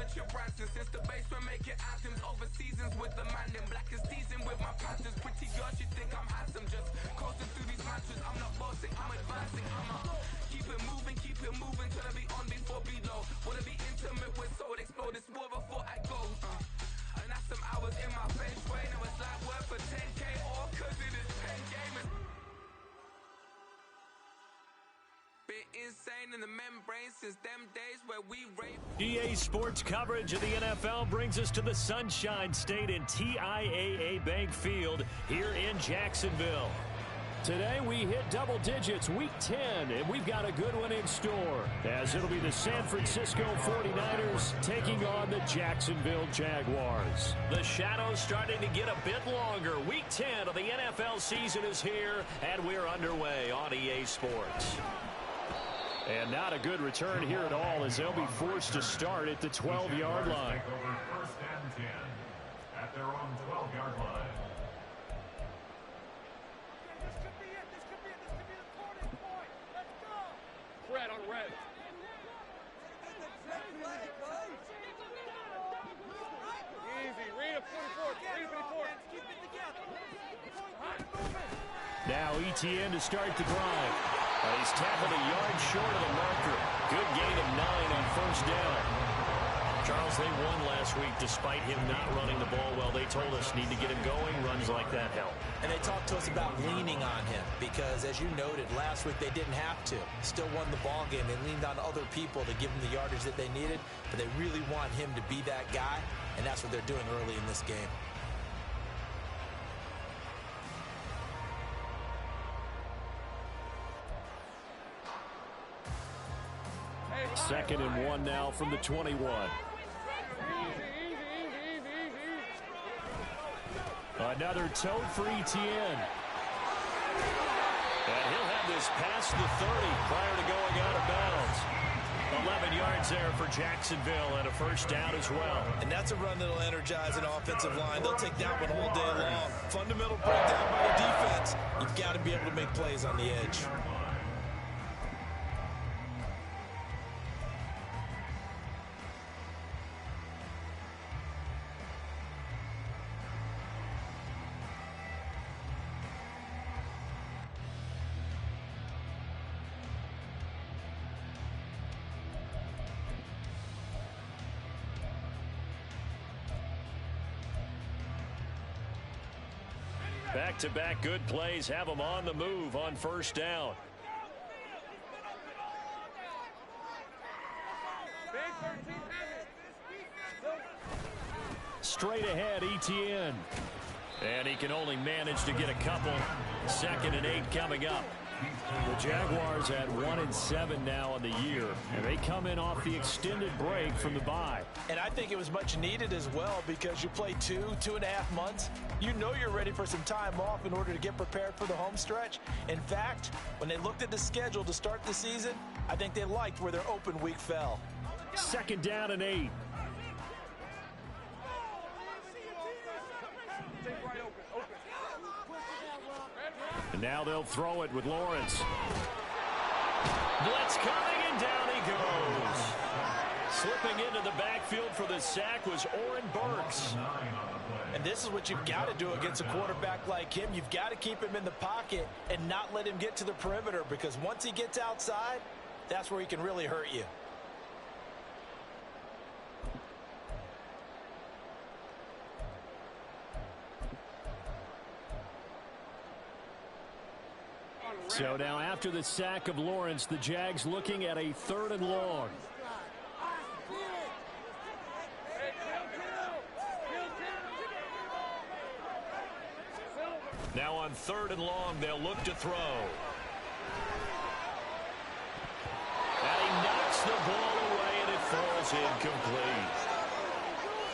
Richard Branson. Since the basement making anthems over seasons with the man in black is teasing with my Panthers. Pretty girls, you think I'm handsome, just coasting through these mantras. I'm not bossing, I'm advancing. Keep it moving till I be on before below. Wanna be intimate with soul, explode this war before I go. And that's some hours in my feng shui. Now it's like work for 10K, all cause it is pen gaming. Been insane in the membrane since them days where we rape. EA Sports coverage of the NFL brings us to the Sunshine State in TIAA Bank Field here in Jacksonville. Today we hit double digits, week 10, and we've got a good one in store, as it'll be the San Francisco 49ers taking on the Jacksonville Jaguars. The shadow's starting to get a bit longer. Week 10 of the NFL season is here, and we're underway on EA Sports. And not a good return here at all, as they'll be forced to start at the 12-yard line. First and 10 at their own 12-yard line. Red on red. Easy. Read a 44. Read a 54. Keep it together. Now ETN to start the drive. He's tackled a yard short of the marker. Good gain of 9 on first down. Charles, they won last week despite him not running the ball well. They told us need to get him going. Runs like that help. And they talked to us about leaning on him because, as you noted, last week they didn't have to. Still won the ball game. They leaned on other people to give them the yardage that they needed, but they really want him to be that guy, and that's what they're doing early in this game. Second and 1 now from the 21. Another tote for ETN. And he'll have this past the 30 prior to going out of bounds. 11 yards there for Jacksonville and a first down as well. And that's a run that'll energize an offensive line. They'll take that one all day long. Fundamental breakdown by the defense. You've got to be able to make plays on the edge. Back-to-back good plays have them on the move on first down. Straight ahead, ETN. And he can only manage to get a couple. 2nd and 8 coming up. The Jaguars at 1-7 now on the year, and they come in off the extended break from the bye. And I think it was much needed as well because you play 2.5 months. You know you're ready for some time off in order to get prepared for the home stretch. In fact, when they looked at the schedule to start the season, I think they liked where their open week fell. 2nd down and 8. And now they'll throw it with Lawrence. Blitz coming, and down he goes. Slipping into the backfield for the sack was Oren Burks. And this is what you've got to do against a quarterback like him. You've got to keep him in the pocket and not let him get to the perimeter, because once he gets outside, that's where he can really hurt you. So now after the sack of Lawrence, the Jags looking at a 3rd and long. Now on 3rd and long, they'll look to throw. And he knocks the ball away, and it falls incomplete.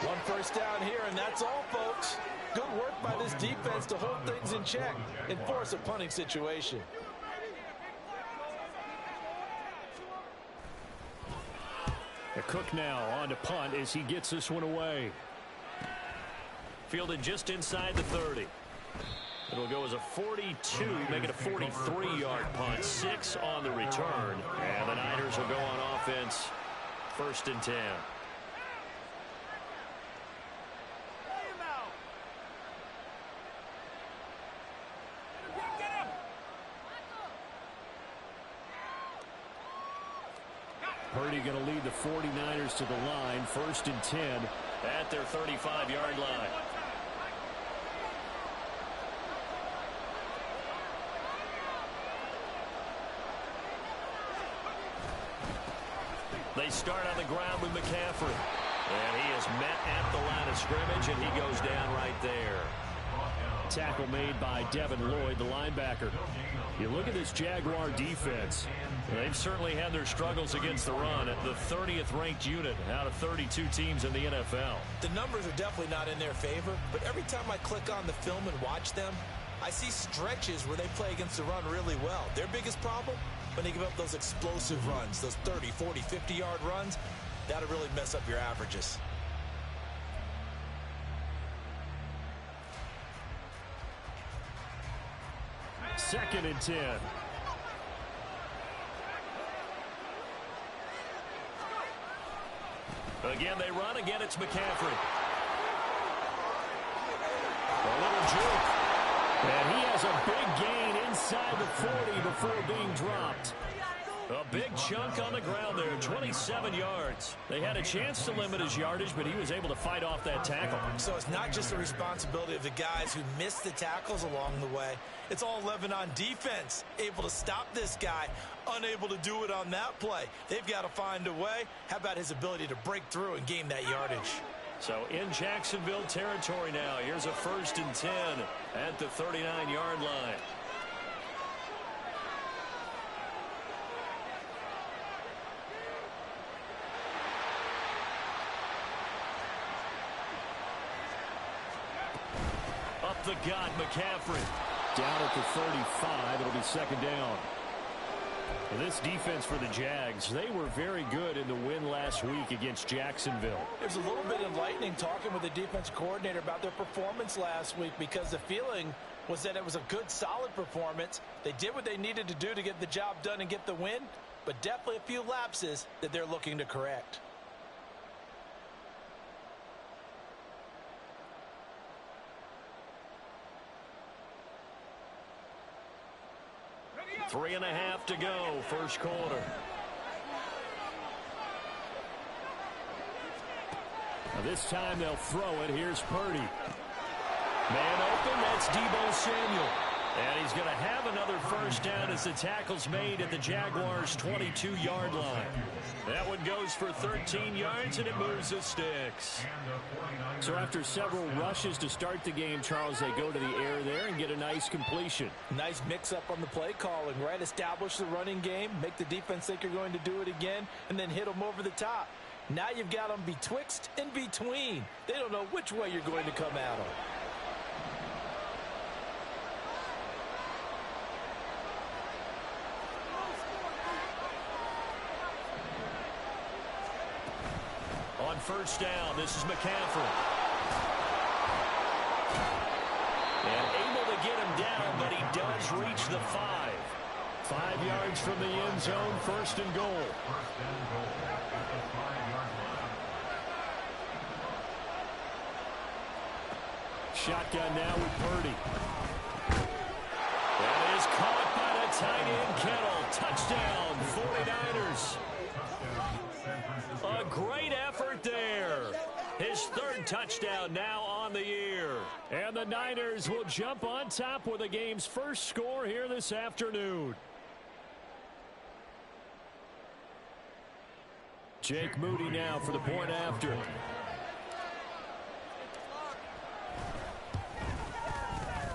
One first down here, and that's all, folks. Good work by this defense to hold things in check and force a punting situation. A Cook now on to punt as he gets this one away. Fielded just inside the 30. It'll go as a 42, make it a 43-yard punt. 6 on the return. And the Niners will go on offense. 1st and 10. going to lead the 49ers to the line, 1st and 10 at their 35-yard line. They start on the ground with McCaffrey. And he is met at the line of scrimmage, and he goes down right there. Tackle made by Devin Lloyd, the linebacker. You look at this Jaguar defense. They've certainly had their struggles against the run at the 30th ranked unit out of 32 teams in the NFL. The numbers are definitely not in their favor, but every time I click on the film and watch them, I see stretches where they play against the run really well. Their biggest problem? When they give up those explosive runs, those 30, 40, 50-yard runs, that'll really mess up your averages. Second and 10. Again, they run. Again, it's McCaffrey. A little juke. And he has a big gain inside the 40 before being dropped. A big chunk on the ground there, 27 yards. They had a chance to limit his yardage, but he was able to fight off that tackle. So it's not just the responsibility of the guys who missed the tackles along the way. It's all Lebanon defense, able to stop this guy, unable to do it on that play. They've got to find a way. How about his ability to break through and gain that yardage? So in Jacksonville territory now, here's a 1st and 10 at the 39-yard line. Up the gut, McCaffrey. Down at the 35, it'll be 2nd down. And this defense for the Jags, they were very good in the win last week against Jacksonville. There's a little bit enlightening talking with the defense coordinator about their performance last week, because the feeling was that it was a good, solid performance. They did what they needed to do to get the job done and get the win, but definitely a few lapses that they're looking to correct. Three and a half to go, first quarter. Now this time they'll throw it. Here's Purdy. Man open, that's Deebo Samuel. And he's going to have another first down as the tackle's made at the Jaguars' 22-yard line. That one goes for 13 yards, and it moves the sticks. So after several rushes to start the game, Charles, they go to the air there and get a nice completion. Nice mix-up on the play calling, right? Establish the running game, make the defense think you're going to do it again, and then hit them over the top. Now you've got them betwixt and between. They don't know which way you're going to come at them. On first down, this is McCaffrey. And able to get him down, but he does reach the 5. 5 yards from the end zone, 1st and goal. Shotgun now with Purdy. That is caught by the tight end Kittle. Touchdown, 49ers. A great effort there. His 3rd touchdown now on the year. And the Niners will jump on top with the game's first score here this afternoon. Jake Moody now for the point after.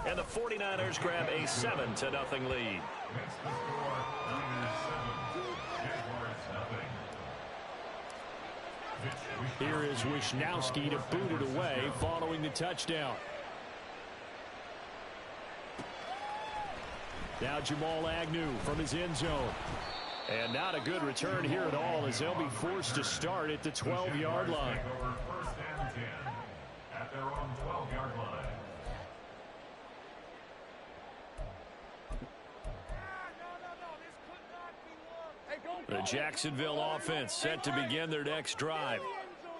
And the 49ers grab a 7-0 lead. Here is Wisnowski to boot it away following the touchdown. Now Jamal Agnew from his end zone. And not a good return here at all, as they'll be forced to start at the 12-yard line. 1st and 10 at their own 12-yard line. The Jacksonville offense set to begin their next drive.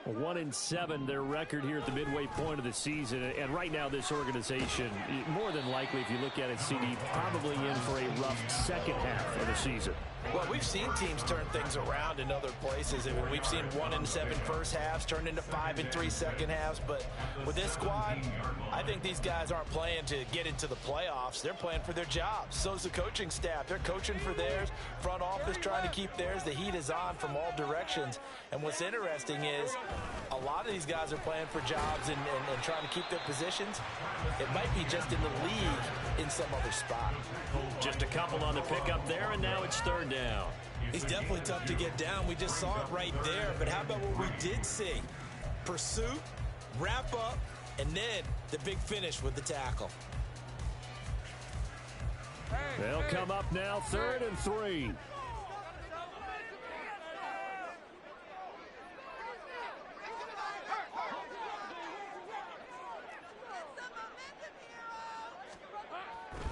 1-7 their record here at the midway point of the season, and right now this organization, more than likely if you look at it, CD, probably in for a rough second half of the season. Well, we've seen teams turn things around in other places. I mean, we've seen 1-7 first halves turn into 5-3 second halves. But with this squad, I think these guys aren't playing to get into the playoffs. They're playing for their jobs. So's the coaching staff. They're coaching for theirs. Front office trying to keep theirs. The heat is on from all directions. And what's interesting is a lot of these guys are playing for jobs and trying to keep their positions. It might be just in the league in some other spot. Just a couple on the pickup there, and now it's third down. He's definitely tough to get down. We just saw it right there. But how about what we did see? Pursuit, wrap up, and then the big finish with the tackle. They'll come up now, 3rd and 3.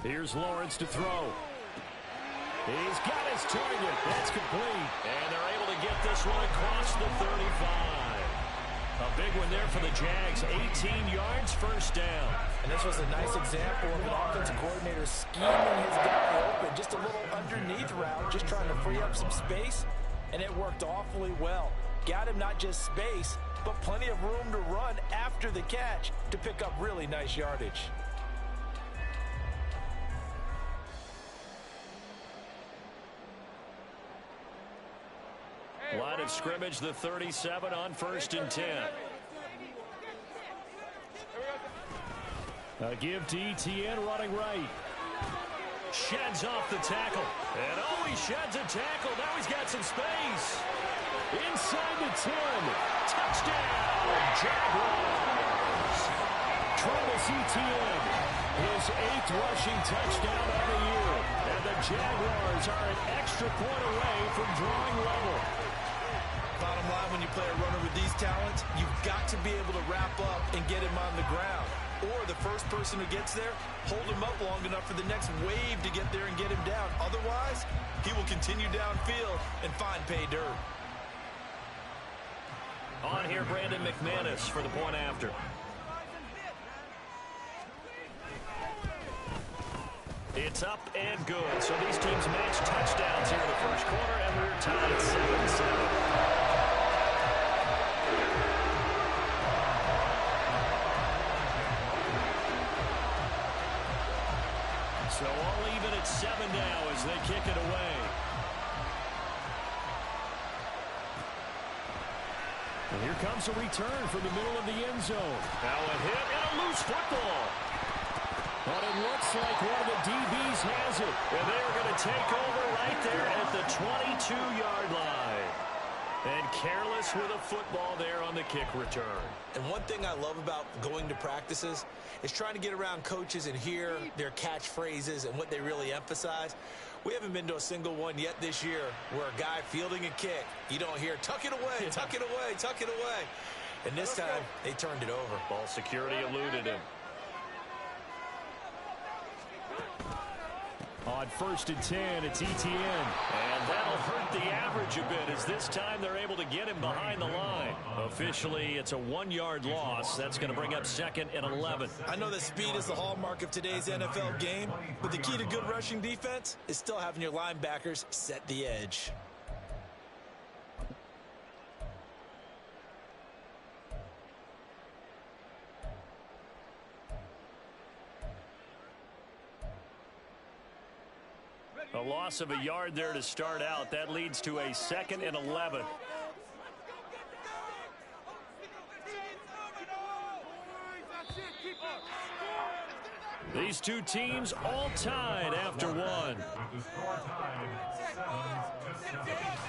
Here's Lawrence to throw. He's got his target. That's complete. And they're able to get this one across the 35. A big one there for the Jags. 18 yards, first down. And this was a nice example of an offensive coordinator scheming his guy open. Just a little underneath route, just trying to free up some space. And it worked awfully well. Got him not just space, but plenty of room to run after the catch to pick up really nice yardage. Line of scrimmage, the 37 on 1st and 10. A give to ETN running right. Sheds off the tackle. And oh, he sheds a tackle. Now he's got some space. Inside the 10. Touchdown, Jaguars. Travis Etienne, his 8th rushing touchdown of the year. And the Jaguars are an extra point away from drawing level. Bottom line, when you play a runner with these talents, you've got to be able to wrap up and get him on the ground. Or the first person who gets there, hold him up long enough for the next wave to get there and get him down. Otherwise, he will continue downfield and find pay dirt. On here, Brandon McManus for the point after. It's up and good. So these teams match touchdowns here in the first quarter, and we're tied at 7-7. So all even at 7 now as they kick it away. And here comes a return from the middle of the end zone. Now a hit and a loose football. But it looks like one of the DBs has it. And they're going to take over right there at the 22-yard line. And careless with a football there on the kick return. And one thing I love about going to practices is trying to get around coaches and hear their catchphrases and what they really emphasize. We haven't been to a single one yet this year where a guy fielding a kick, you don't hear, tuck it away, tuck it away, tuck it away. And this time, they turned it over. Ball security eluded him. On 1st and 10, it's Etienne. And that'll hurt the average a bit as this time they're able to get him behind the line. Officially, it's a 1-yard loss. That's going to bring up 2nd and 11. I know that speed is the hallmark of today's NFL game, but the key to good rushing defense is still having your linebackers set the edge. A loss of a yard there to start out. That leads to a 2nd and 11. These two teams all tied after one. With the score tied 7-7.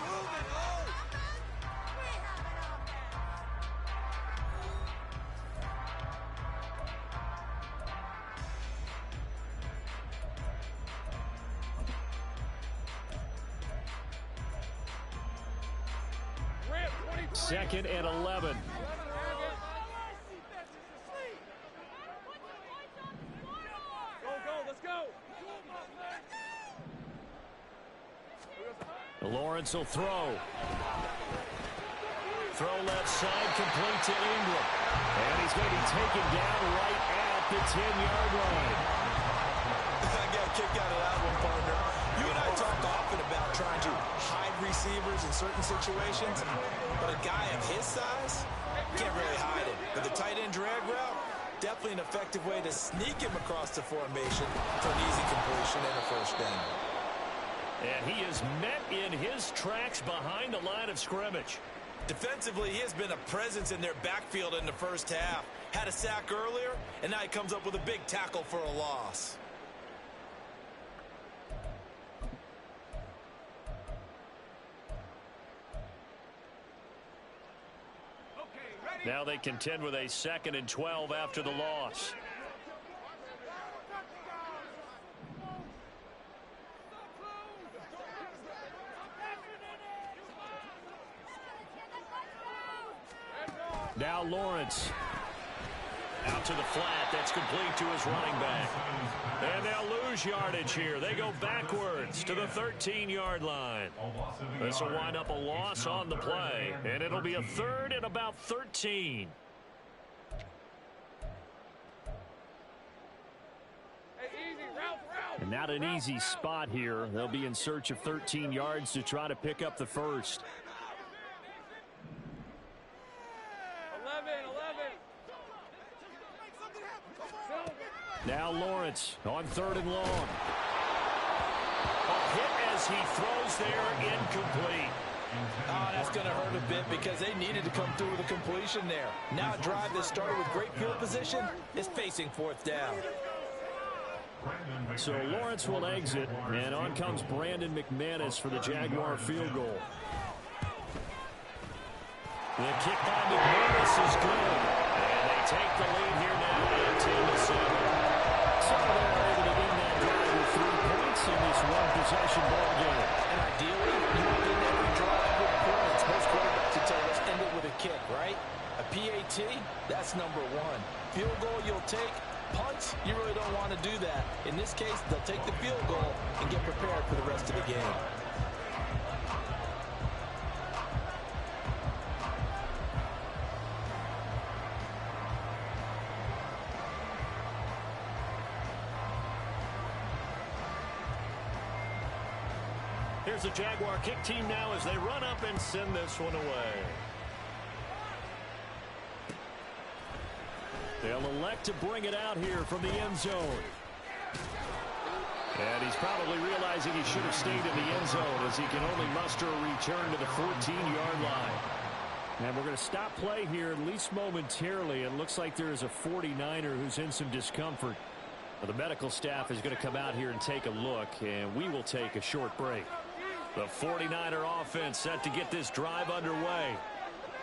Second and 11. Lawrence will throw. Throw left side, complete to Ingram. And he's going to be taken down right at the 10-yard line. I got a kick out of that one, partner. You and I talk often about trying to receivers in certain situations, but a guy of his size can't really hide it. But the tight end drag route, definitely an effective way to sneak him across the formation for an easy completion and a first down. And he is met in his tracks behind the line of scrimmage. Defensively, he has been a presence in their backfield in the first half. Had a sack earlier, and now he comes up with a big tackle for a loss. Now they contend with a 2nd and 12 after the loss. Now Lawrence. Out to the flat. That's complete to his running back. And they'll lose yardage here. They go backwards to the 13-yard line. This will wind up a loss on the play. And it'll be a 3rd and about 13. And not an easy spot here. They'll be in search of 13 yards to try to pick up the first. 11. Now Lawrence on 3rd and long. A hit as he throws there, incomplete. Oh, that's going to hurt a bit because they needed to come through with a completion there. Now a drive that started with great field position is facing 4th down. So Lawrence will exit, and on comes Brandon McManus for the Jaguar field goal. The kick by McManus is good, and they take the lead here now at 10-7. So they're able to win that drive with 3 points in this one-possession ball game. And ideally, you want to end every drive with points. Most quarterbacks would tell us end it with a kick, right? A PAT, that's number 1. Field goal you'll take. Punts, you really don't want to do that. In this case, they'll take the field goal and get prepared for the rest of the game. Here's the Jaguar kick team now as they run up and send this one away. They'll elect to bring it out here from the end zone. And he's probably realizing he should have stayed in the end zone as he can only muster a return to the 14-yard line. And we're going to stop play here at least momentarily. It looks like there is a 49er who's in some discomfort. The medical staff is going to come out here and take a look, and we will take a short break. The 49er offense set to get this drive underway.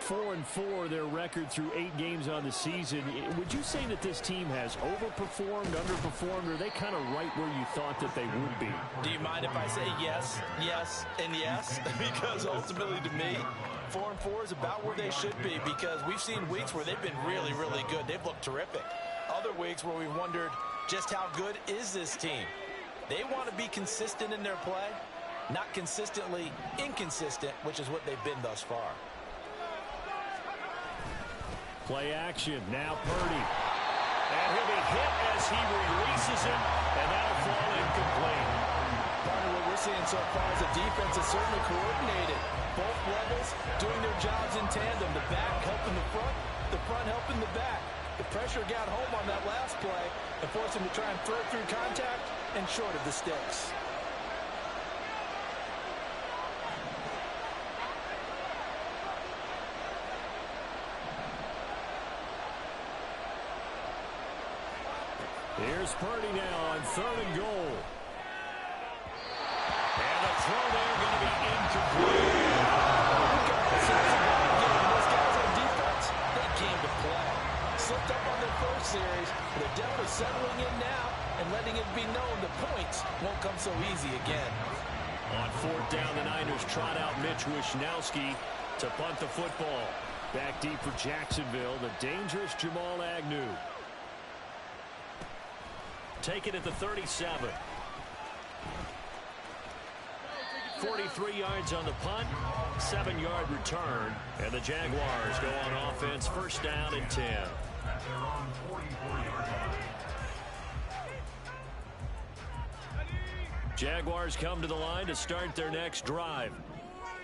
4-4 their record through 8 games on the season. Would you say that this team has overperformed, underperformed, or are they kind of right where you thought that they would be? Do you mind if I say yes, yes, and yes? Because ultimately to me, 4-4 is about where they should be because we've seen weeks where they've been really, really good. They've looked terrific. Other weeks where we've wondered just how good is this team. They want to be consistent in their play, not consistently inconsistent, which is what they've been thus far. Play action, now Purdy. And he'll be hit as he releases it, and that'll fall incomplete. Part of what we're seeing so far is the defense is certainly coordinated. Both levels doing their jobs in tandem. The back helping the front helping the back. The pressure got home on that last play and forced him to try and throw through contact and short of the sticks. Here's Purdy now on 3rd and goal. And the throw there going to be incomplete. Those guys on defense, they came to play. Slipped up on their first series, but they're definitely settling in now and letting it be known the points won't come so easy again. On 4th down, the Niners trot out Mitch Wishnowski to punt the football. Back deep for Jacksonville, the dangerous Jamal Agnew. Take it at the 37. 43 yards on the punt, 7-yard return, and the Jaguars go on offense, 1st down and 10. Jaguars come to the line to start their next drive.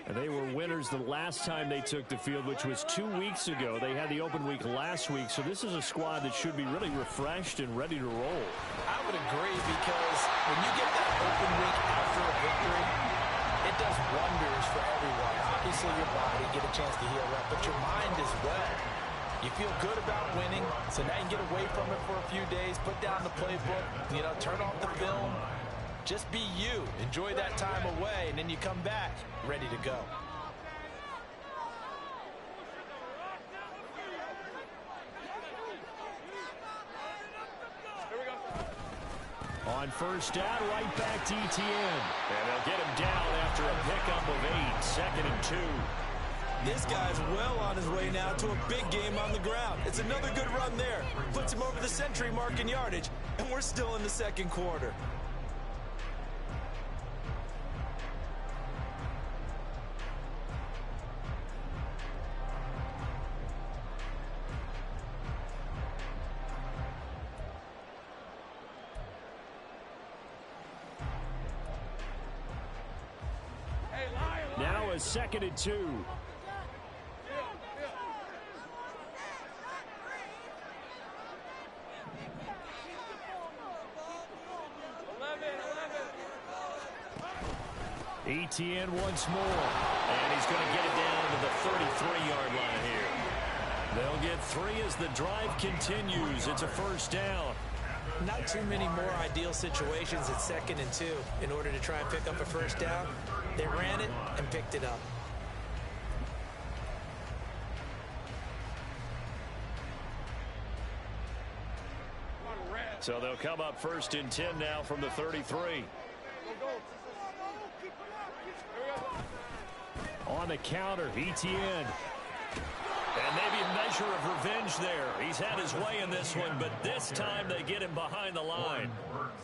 And they were winners the last time they took the field, which was 2 weeks ago. They had the open week last week, so this is a squad that should be really refreshed and ready to roll. I would agree, because when you get that open week after a victory, it does wonders for everyone. Obviously, your body get a chance to heal up, but your mind as well. You feel good about winning, so now you can get away from it for a few days, put down the playbook, turn off the film. Just be you. Enjoy that time away, and then you come back ready to go. On first down, right back to ETN. And they'll get him down after a pickup of 8, 2nd and 2. This guy's well on his way now to a big game on the ground. It's another good run there. Puts him over the century mark in yardage, and we're still in the second quarter. Now a 2nd and 2. ETN once more, and he's going to get it down to the 33-yard line here. They'll get 3 as the drive continues. It's a first down. Not too many more ideal situations at 2nd and 2 in order to try and pick up a first down. They ran it and picked it up. So they'll come up 1st and 10 now from the 33. On the counter, ETN. And maybe a measure of revenge there. He's had his way in this one, but this time they get him behind the line.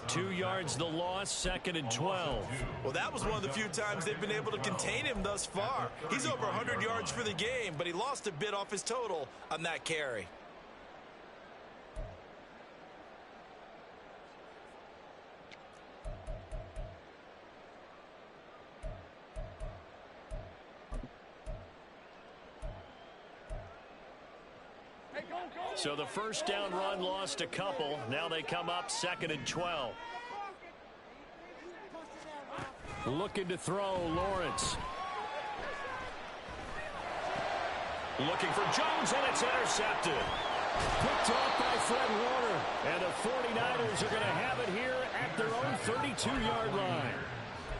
2 yards the loss, 2nd and 12. Well, that was one of the few times they've been able to contain him thus far. He's over 100 yards for the game, but he lost a bit off his total on that carry. So the first down run lost a couple. Now they come up 2nd and 12. Looking to throw, Lawrence. Looking for Jones, and it's intercepted. Picked off by Fred Warner. And the 49ers are going to have it here at their own 32-yard line.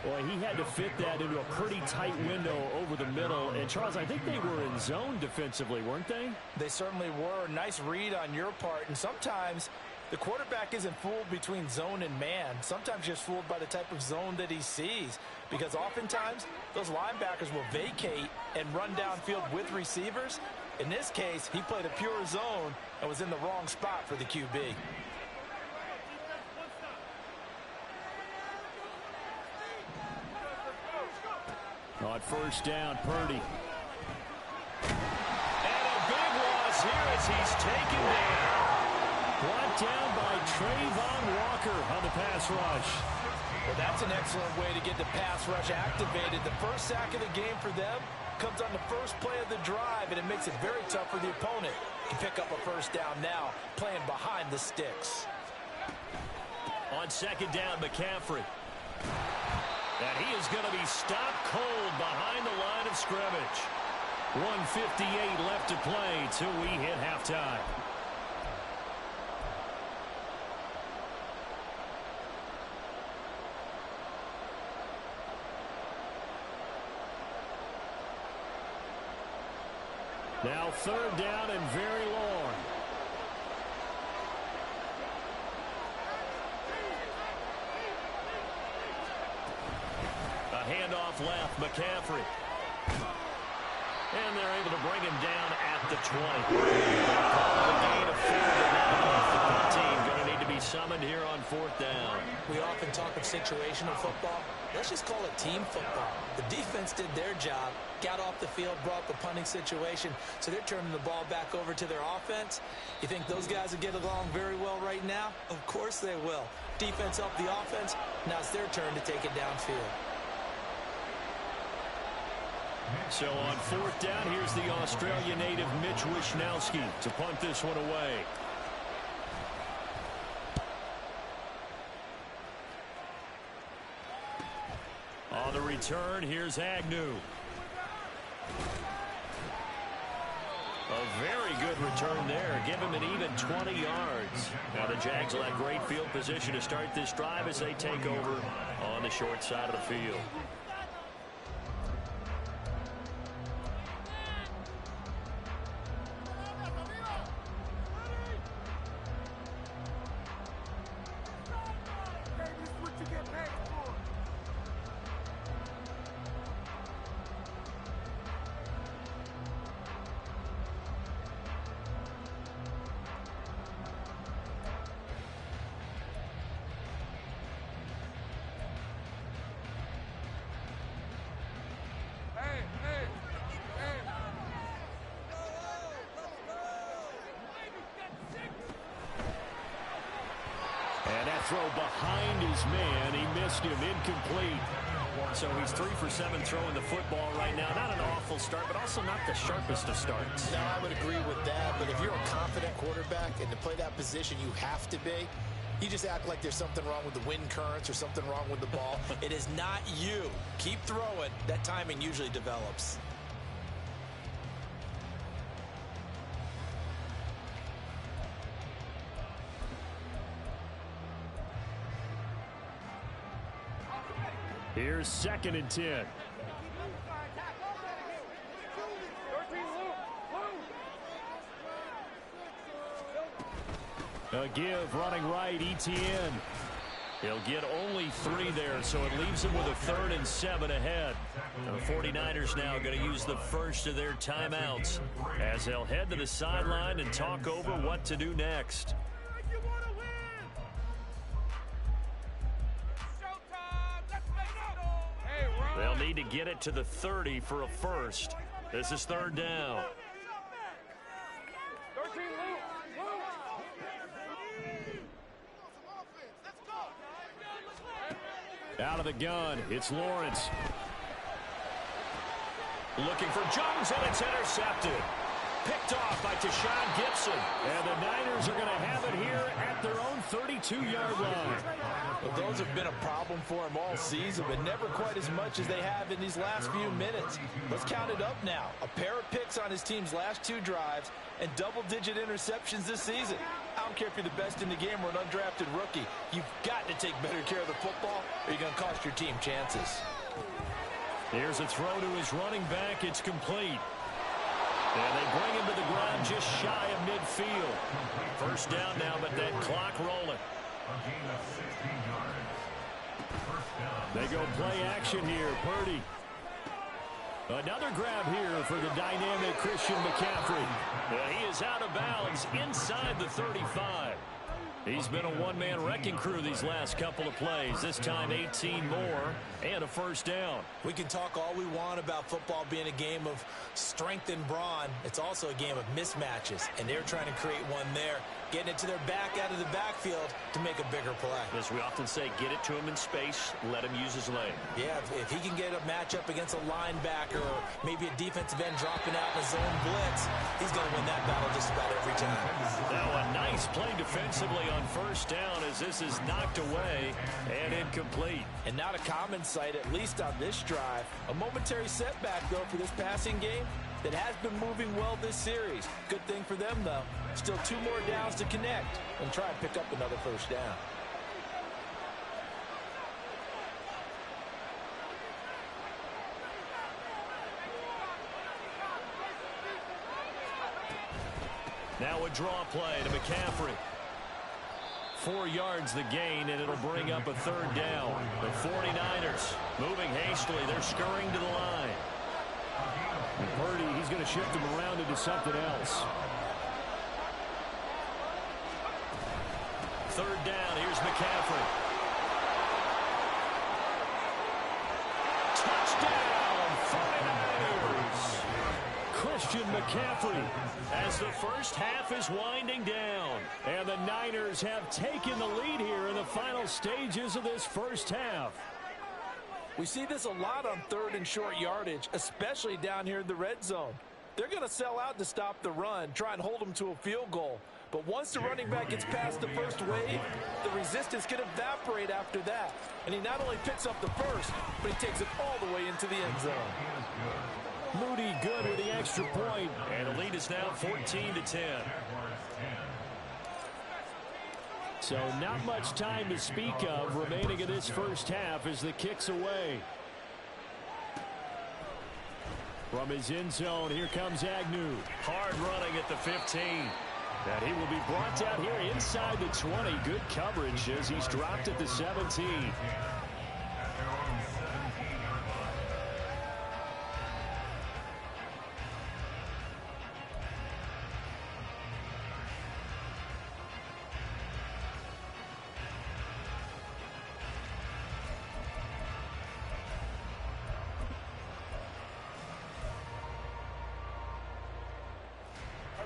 Boy, he had to fit that into a pretty tight window over the middle. And, Charles, I think they were in zone defensively, weren't they? They certainly were. Nice read on your part. And sometimes the quarterback isn't fooled between zone and man. Sometimes just fooled by the type of zone that he sees. Because oftentimes those linebackers will vacate and run downfield with receivers. In this case, he played a pure zone and was in the wrong spot for the QB. On first down, Purdy. And a big loss here as he's taken down. Brought down by Trayvon Walker on the pass rush. Well, that's an excellent way to get the pass rush activated. The first sack of the game for them comes on the first play of the drive, and it makes it very tough for the opponent to pick up a first down now, playing behind the sticks. On 2nd down, McCaffrey. And he is going to be stopped cold behind the line of scrimmage. 1:58 left to play till we hit halftime. Now 3rd down and very long. A handoff left, McCaffrey. And they're able to bring him down at the 20. The gain of 4 to 19. Going to need to be summoned here on 4th down. We often talk of situational football. Let's just call it team football. The defense did their job, got off the field, brought the punting situation, so they're turning the ball back over to their offense. You think those guys will get along very well right now? Of course they will. Defense helped the offense. Now it's their turn to take it downfield. So on 4th down, here's the Australia native Mitch Wishnowsky to punt this one away. On the return, here's Agnew. A very good return there. Give him an even 20 yards. Now the Jags will have great field position to start this drive as they take over on the short side of the field. And that throw behind his man, he missed him, incomplete. So he's 3 for 7 throwing the football right now. Not an awful start, but also not the sharpest of starts. No, I would agree with that, but if you're a confident quarterback and to play that position you have to be, you just act like there's something wrong with the wind currents or something wrong with the ball. It is not you. Keep throwing. That timing usually develops. Here's 2nd and 10. A give running right, Etienne. He'll get only 3 there, so it leaves him with a 3rd and 7 ahead. And the 49ers now going to use the first of their timeouts as they'll head to the sideline and talk over what to do next. They'll need to get it to the 30 for a first. This is 3rd down. Out of the gun, it's Lawrence. Looking for Jones, and it's intercepted. Picked off by Tashawn Gibson. And the Niners are going to have it here at their own 32-yard line. Well, those have been a problem for him all season, but never quite as much as they have in these last few minutes. Let's count it up now. A pair of picks on his team's last 2 drives and double-digit interceptions this season. I don't care if you're the best in the game or an undrafted rookie. You've got to take better care of the football or you're going to cost your team chances. Here's a throw to his running back. It's complete. And they bring him to the ground just shy of midfield. First down now, but that clock rolling. They go play action here. Purdy. Another grab here for the dynamic Christian McCaffrey. And he is out of bounds inside the 35. He's been a one-man wrecking crew these last couple of plays. This time 18 more and a first down. We can talk all we want about football being a game of strength and brawn. It's also a game of mismatches, and they're trying to create one there, getting it to their back out of the backfield to make a bigger play. As we often say, get it to him in space, let him use his leg. Yeah, if he can get a matchup against a linebacker or maybe a defensive end dropping out in a zone blitz, he's going to win that battle just about every time. Now a nice play defensively on first down as this is knocked away and incomplete. And not a common sight, at least on this drive. A momentary setback, though, for this passing game that has been moving well this series. Good thing for them, though. Still 2 more downs to connect and try and pick up another first down. Now a draw play to McCaffrey. 4 yards the gain, and it'll bring up a 3rd down. The 49ers moving hastily. They're scurrying to the line. And Purdy, he's going to shift him around into something else. 3rd down. Here's McCaffrey. Touchdown, 49ers. Christian McCaffrey as the first half is winding down. And the Niners have taken the lead here in the final stages of this first half. We see this a lot on third and short yardage, especially down here in the red zone. They're going to sell out to stop the run, try and hold them to a field goal. But once the running back gets past the first wave, the resistance can evaporate after that. And he not only picks up the first, but he takes it all the way into the end zone. Moody good with the extra point, and the lead is now 14-10. So not much time to speak of remaining in this first half as the kick's away. From his end zone, here comes Agnew. Hard running at the 15. And he will be brought down here inside the 20. Good coverage as he's dropped at the 17.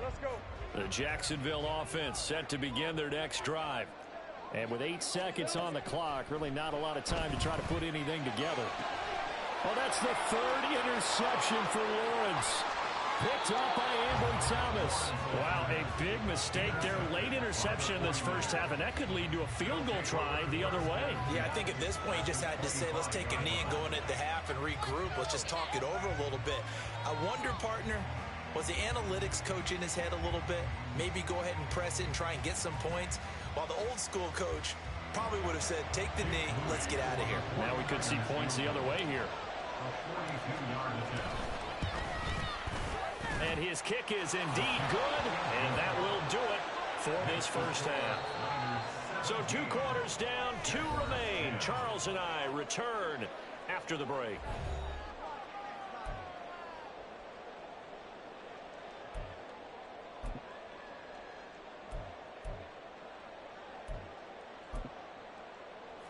Let's go. The Jacksonville offense set to begin their next drive. And with 8 seconds on the clock, really not a lot of time to try to put anything together. Well, that's the third interception for Lawrence. Picked up by Ambry Thomas. Wow, a big mistake there. Late interception in this first half, and that could lead to a field goal try the other way. Yeah, I think at this point you just had to say, let's take a knee and go into the half and regroup. Let's just talk it over a little bit. I wonder, partner, was the analytics coach in his head a little bit? Maybe go ahead and press it and try and get some points. While the old school coach probably would have said, take the knee, let's get out of here. Now we could see points the other way here. And his kick is indeed good, and that will do it for this first half. So 2 quarters down, 2 remain. Charles and I return after the break.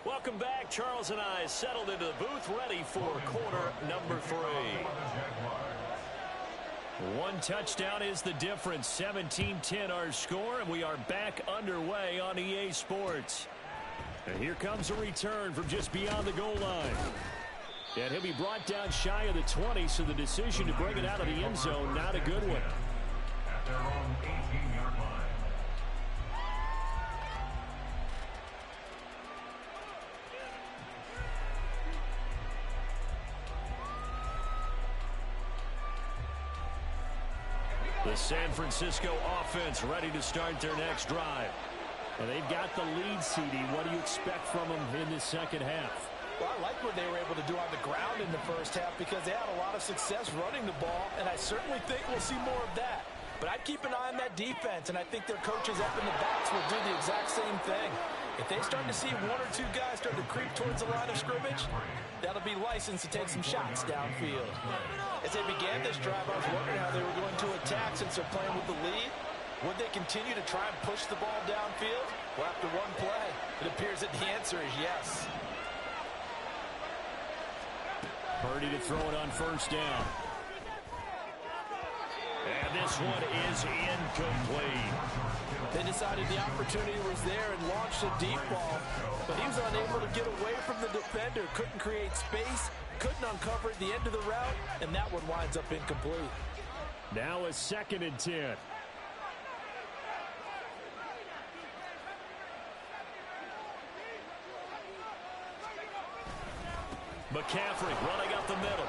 Welcome back. Charles and I settled into the booth, ready for quarter number 3. 1 touchdown is the difference. 17-10 our score, and we are back underway on EA Sports. And here comes a return from just beyond the goal line. And he'll be brought down shy of the 20, so the decision to bring it out of the end zone, not a good one. At their own 18-yard line. The San Francisco offense ready to start their next drive. And they've got the lead, CD. What do you expect from them in the second half? Well, I like what they were able to do on the ground in the first half because they had a lot of success running the ball, and I certainly think we'll see more of that. But I'd keep an eye on that defense, and I think their coaches up in the backs will do the exact same thing. If they start to see 1 or 2 guys start to creep towards the line of scrimmage, that'll be licensed to take some shots downfield. As they began this drive, I was wondering how they were going to attack since they're playing with the lead. Would they continue to try and push the ball downfield? Well, after 1 play, it appears that the answer is yes. Purdy to throw it on first down. And this one is incomplete. They decided the opportunity was there and launched a deep ball, but he was unable to get away from the defender, couldn't create space, couldn't uncover at the end of the route, and that one winds up incomplete. Now a 2nd and 10. McCaffrey running up the middle.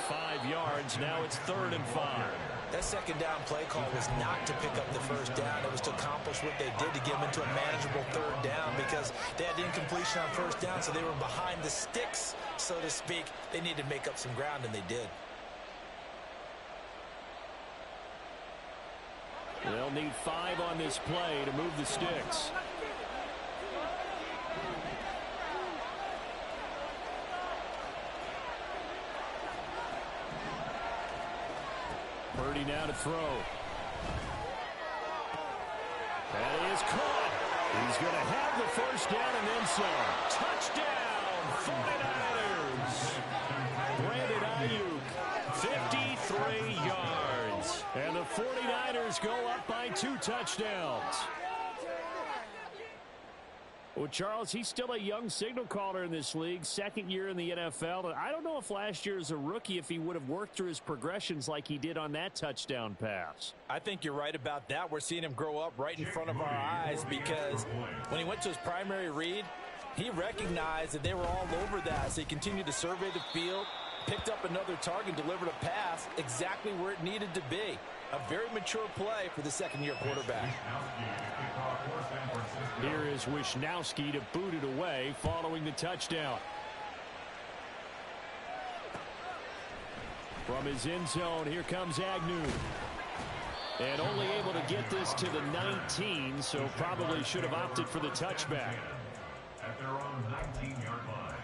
5 yards. Now it's 3rd and 5. That second down play call was not to pick up the first down. It was to accomplish what they did to get them into a manageable 3rd down because they had incompletion on first down, so they were behind the sticks, so to speak. They needed to make up some ground, and they did. They'll need 5 on this play to move the sticks. Purdy now to throw. That is caught. He's going to have the first down and then some. Touchdown, 49ers. Brandon Ayuk, 53 yards. And the 49ers go up by 2 touchdowns. Well, Charles, he's still a young signal caller in this league, second year in the NFL. And I don't know if last year as a rookie if he would have worked through his progressions like he did on that touchdown pass. I think you're right about that. We're seeing him grow up right in front of our eyes because when he went to his primary read, he recognized that they were all over that. So he continued to survey the field, picked up another target, delivered a pass exactly where it needed to be. A very mature play for the second-year quarterback. Here is Wisnowski to boot it away following the touchdown. From his end zone, here comes Agnew. And only able to get this to the 19, so probably should have opted for the touchback. At their own 19-yard line.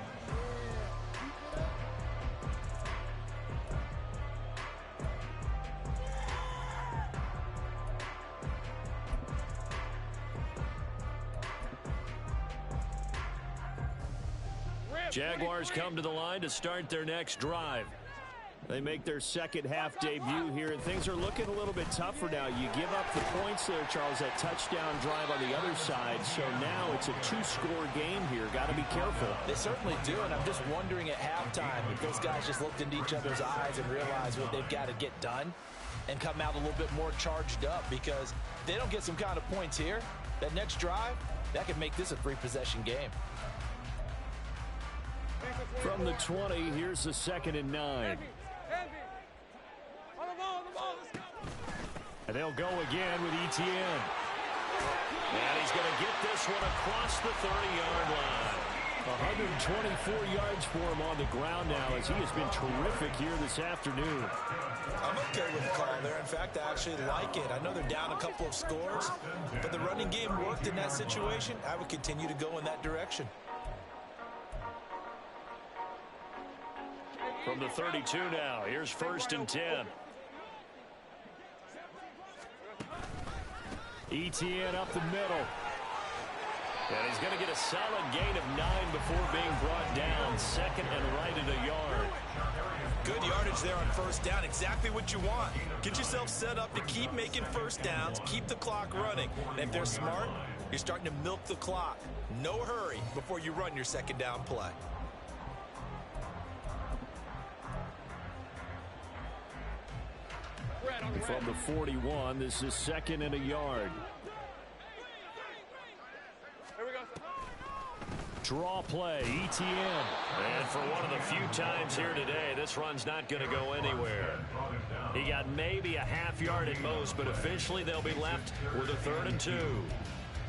Jaguars come to the line to start their next drive. They make their second half debut here, and things are looking a little bit tougher now. You give up the points there, Charles, that touchdown drive on the other side. So now it's a two-score game here. Got to be careful. They certainly do, and I'm just wondering at halftime if those guys just looked into each other's eyes and realized what they've got to get done and come out a little bit more charged up, because if they don't get some kind of points here, that next drive, that could make this a three-possession game. From the 20, here's the 2nd and 9. And they'll go again with Etienne. And he's going to get this one across the 30-yard line. 124 yards for him on the ground now, as he has been terrific here this afternoon. I'm okay with the call there. In fact, I actually like it. I know they're down a couple of scores, but the running game worked in that situation. I would continue to go in that direction. From the 32 now, here's 1st and 10. Etienne up the middle. And he's going to get a solid gain of 9 before being brought down. 2nd and right at a yard. Good yardage there on 1st down. Exactly what you want. Get yourself set up to keep making 1st downs, keep the clock running. And if they're smart, you're starting to milk the clock. No hurry before you run your 2nd down play. From the 41, this is 2nd and a yard. Here we go. Draw play, Etienne. And for one of the few times here today, this run's not going to go anywhere. He got maybe a half yard at most, but officially they'll be left with a 3rd and 2.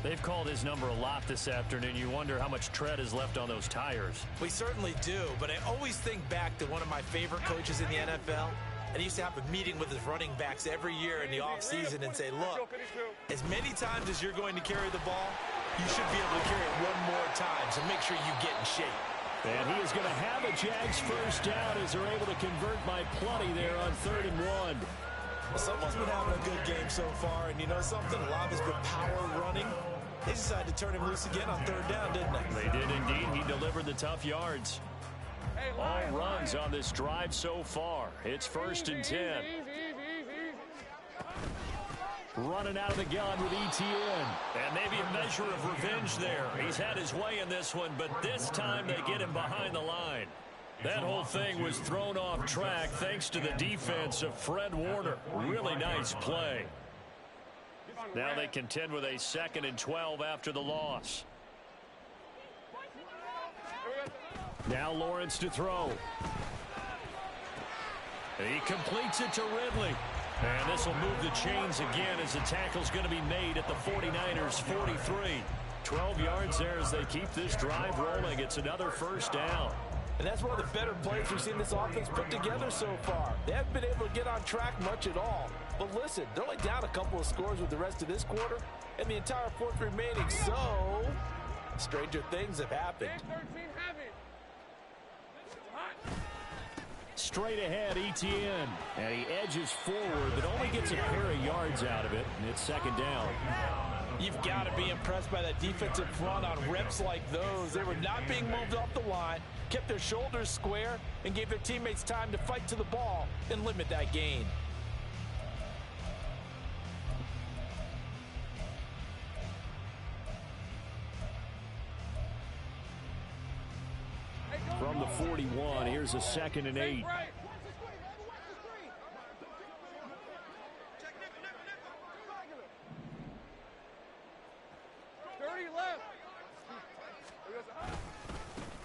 They've called his number a lot this afternoon. You wonder how much tread is left on those tires. We certainly do, but I always think back to one of my favorite coaches in the NFL. And he used to have a meeting with his running backs every year in the offseason and say, look, as many times as you're going to carry the ball, you should be able to carry it one more time, so make sure you get in shape. And he is going to have a Jags 1st down as they're able to convert by plenty there on 3rd and 1. Well, someone's been having a good game so far, and you know something? A lot of it's been power running. They decided to turn him loose again on 3rd down, didn't they? They did indeed. He delivered the tough yards. All runs on this drive so far. It's 1st and 10. Running out of the gun with Etienne. And maybe a measure of revenge there. He's had his way in this one, but this time they get him behind the line. That whole thing was thrown off track thanks to the defense of Fred Warner. Really nice play. Now they contend with a 2nd and 12 after the loss. Now Lawrence to throw. He completes it to Ridley. And this will move the chains again as the tackle's going to be made at the 49ers 43. 12 yards there as they keep this drive rolling. It's another 1st down. And that's one of the better plays we've seen this offense put together so far. They haven't been able to get on track much at all. But listen, they're only down a couple of scores with the rest of this quarter and the entire 4th remaining. So, stranger things have happened. Straight ahead, Etienne. And he edges forward, but only gets a pair of yards out of it. And it's 2nd down. You've got to be impressed by that defensive front on reps like those. They were not being moved off the line, kept their shoulders square, and gave their teammates time to fight to the ball and limit that gain. 41. Here's a 2nd and 8.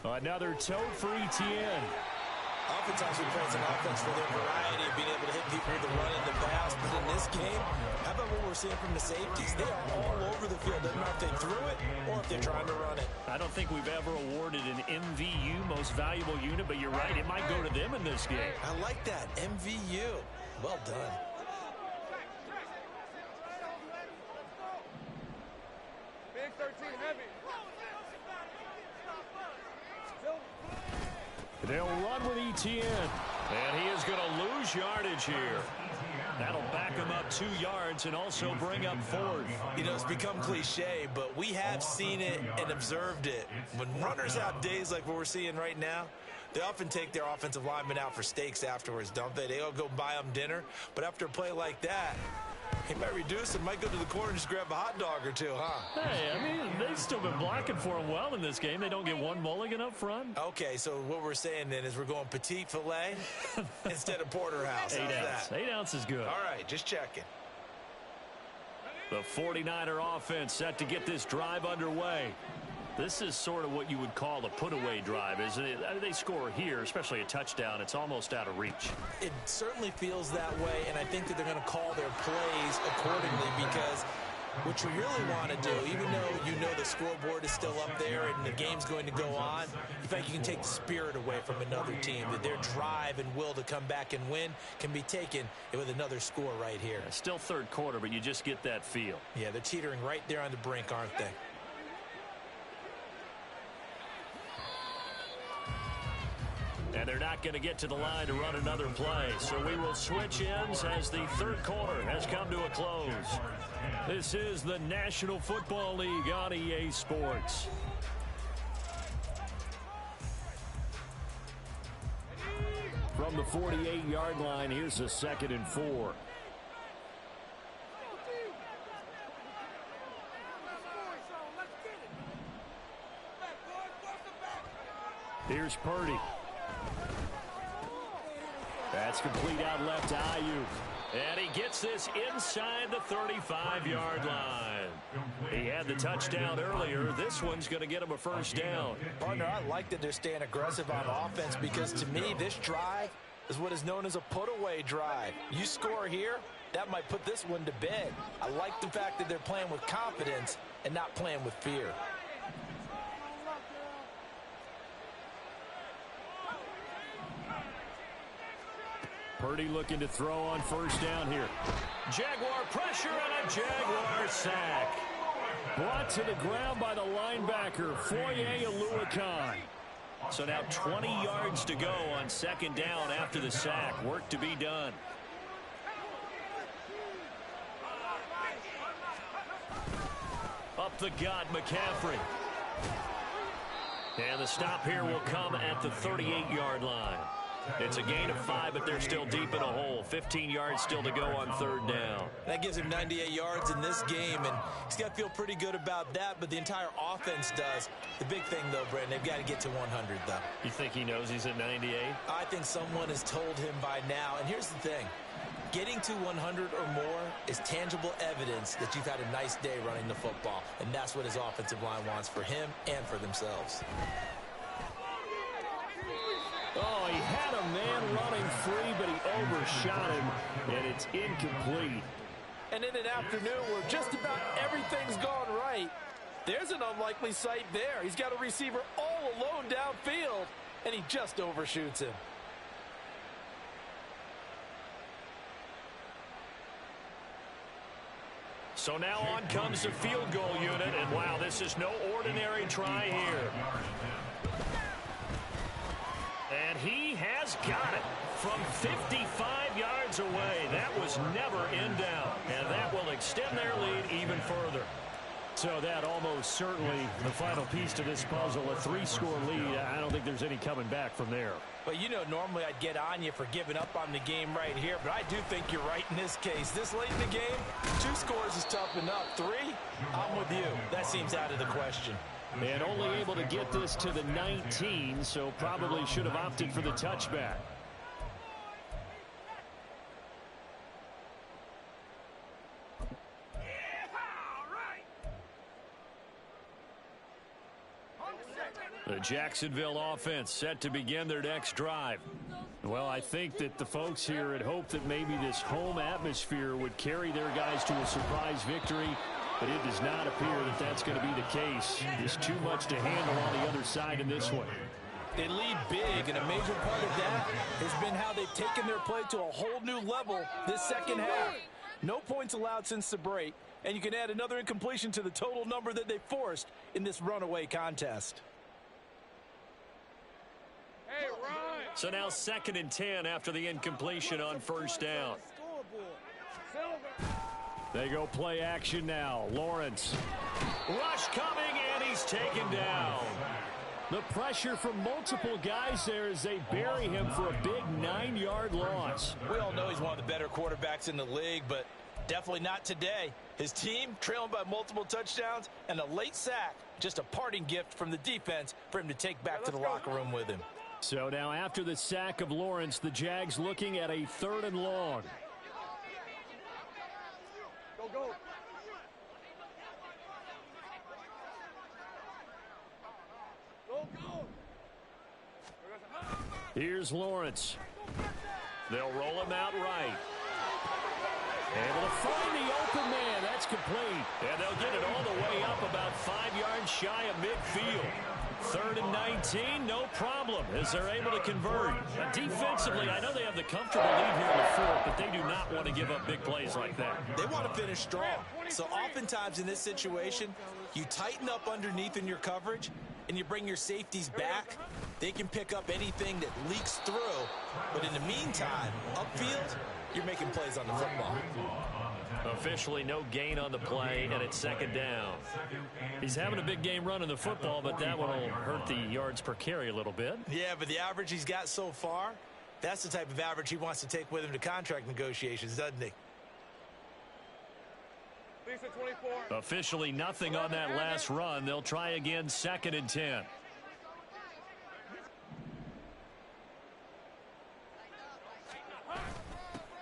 Another tote for Etienne. Oftentimes we praise an offense for their variety of being able to hit people with the run and the pass. But in this game, how about what we're seeing from the safeties? They are all over the field. Doesn't matter if they threw it or if they're trying to run it. I don't think we've ever awarded an MVU, most valuable unit, but you're right, it might go to them in this game. I like that, MVU. Well done. Big 13 heavy. They'll run with Etienne, and he is going to lose yardage here. That'll back him up 2 yards and also bring up 4th. You know, it's become cliche, but we have seen it and observed it. When runners have days like what we're seeing right now, they often take their offensive linemen out for steaks afterwards, don't they? They all go buy them dinner, but after a play like that, he might reduce it, might go to the corner and just grab a hot dog or two, huh? Hey, I mean, they've still been blocking for him well in this game. They don't get one mulligan up front. Okay, so what we're saying then is we're going petite filet instead of porterhouse. 8 How's ounce. that? 8 ounce is good. All right, just checking. The 49er offense set to get this drive underway. This is sort of what you would call a put-away drive, isn't it? They score here, especially a touchdown. It's almost out of reach. It certainly feels that way, and I think that they're going to call their plays accordingly because what you really want to do, even though you know the scoreboard is still up there and the game's going to go on, you think you can take the spirit away from another team, that their drive and will to come back and win can be taken with another score right here. Still third quarter, but you just get that feel. Yeah, they're teetering right there on the brink, aren't they? And they're not going to get to the line to run another play. So we will switch ends as the third quarter has come to a close. This is the National Football League on EA Sports. From the 48-yard line, here's a 2nd and 4. Here's Purdy. That's complete out left to Ayuk. And he gets this inside the 35-yard line. He had the touchdown earlier. This one's going to get him a first down. Partner, I like that they're staying aggressive on offense because to me, this drive is what is known as a put-away drive. You score here, that might put this one to bed. I like the fact that they're playing with confidence and not playing with fear. Purdy looking to throw on first down here. Jaguar pressure and a Jaguar sack. Brought to the ground by the linebacker, Foye Oluokun. So now 20 yards to go on second down after the sack. Work to be done. Up the gut, McCaffrey. And the stop here will come at the 38-yard line. It's a gain of 5, but they're still deep in a hole. 15 yards still to go on third down. That gives him 98 yards in this game, and he's got to feel pretty good about that, but the entire offense does. The big thing, though, Brandon, they've got to get to 100, though. You think he knows he's at 98? I think someone has told him by now, and here's the thing. Getting to 100 or more is tangible evidence that you've had a nice day running the football, and that's what his offensive line wants for him and for themselves. Oh, he had a man running free, but he overshot him, and it's incomplete. And in an afternoon where just about everything's gone right, there's an unlikely sight there. He's got a receiver all alone downfield, and he just overshoots him. So now on comes the field goal unit, and wow, this is no ordinary try here. And he has got it from 55 yards away. That was never in doubt, and that will extend their lead even further. So that almost certainly the final piece to this puzzle, a 3-score lead. I don't think there's any coming back from there. But, you know, normally I'd get on you for giving up on the game right here, but I do think you're right in this case. This late in the game, 2 scores is tough enough. 3, I'm with you. That seems out of the question. And only able to get this to the 19, so probably should have opted for the touchback. The Jacksonville offense set to begin their next drive. Well, I think that the folks here had hoped that maybe this home atmosphere would carry their guys to a surprise victory, but it does not appear that that's going to be the case. There's too much to handle on the other side in this one. They lead big, and a major part of that has been how they've taken their play to a whole new level this second half. No points allowed since the break, and you can add another incompletion to the total number that they forced in this runaway contest. So now 2nd and 10 after the incompletion on first down. They go play action now. Lawrence. Rush coming, and he's taken down. The pressure from multiple guys there as they bury him for a big 9-yard loss. We all know he's one of the better quarterbacks in the league, but definitely not today. His team trailing by multiple touchdowns and a late sack. Just a parting gift from the defense for him to take back to the locker room with him. So now after the sack of Lawrence, the Jags looking at a 3rd and long. Go, go. Go, go. Here's Lawrence. They'll roll him out right. Able to find the open man. That's complete. And they'll get it all the way up about 5 yards shy of midfield. 3rd and 19, no problem, as they're able to convert. Defensively, I know they have the comfortable lead here in the 4th, but they do not want to give up big plays like that. They want to finish strong. So oftentimes in this situation, you tighten up underneath in your coverage, and you bring your safeties back. They can pick up anything that leaks through. But in the meantime, upfield, you're making plays on the football. Officially no gain on the play, and it's 2nd down. He's having a big game running the football, but that one will hurt the yards per carry a little bit. Yeah, but the average he's got so far, that's the type of average he wants to take with him to contract negotiations, doesn't he? Officially nothing on that last run. They'll try again, 2nd and 10.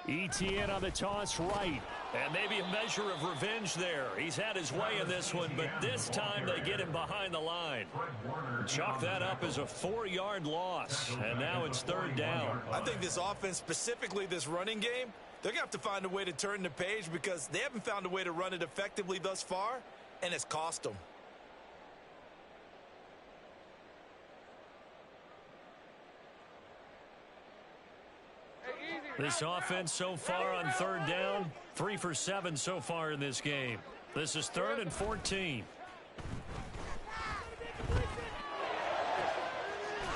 ETN on the toss right. And maybe a measure of revenge there. He's had his way in this one, but this time they get him behind the line. Chalk that up as a 4-yard loss, and now it's 3rd down. I think this offense, specifically this running game, they're going to have to find a way to turn the page because they haven't found a way to run it effectively thus far, and it's cost them. This offense so far on 3rd down, 3 for 7 so far in this game. This is 3rd and 14.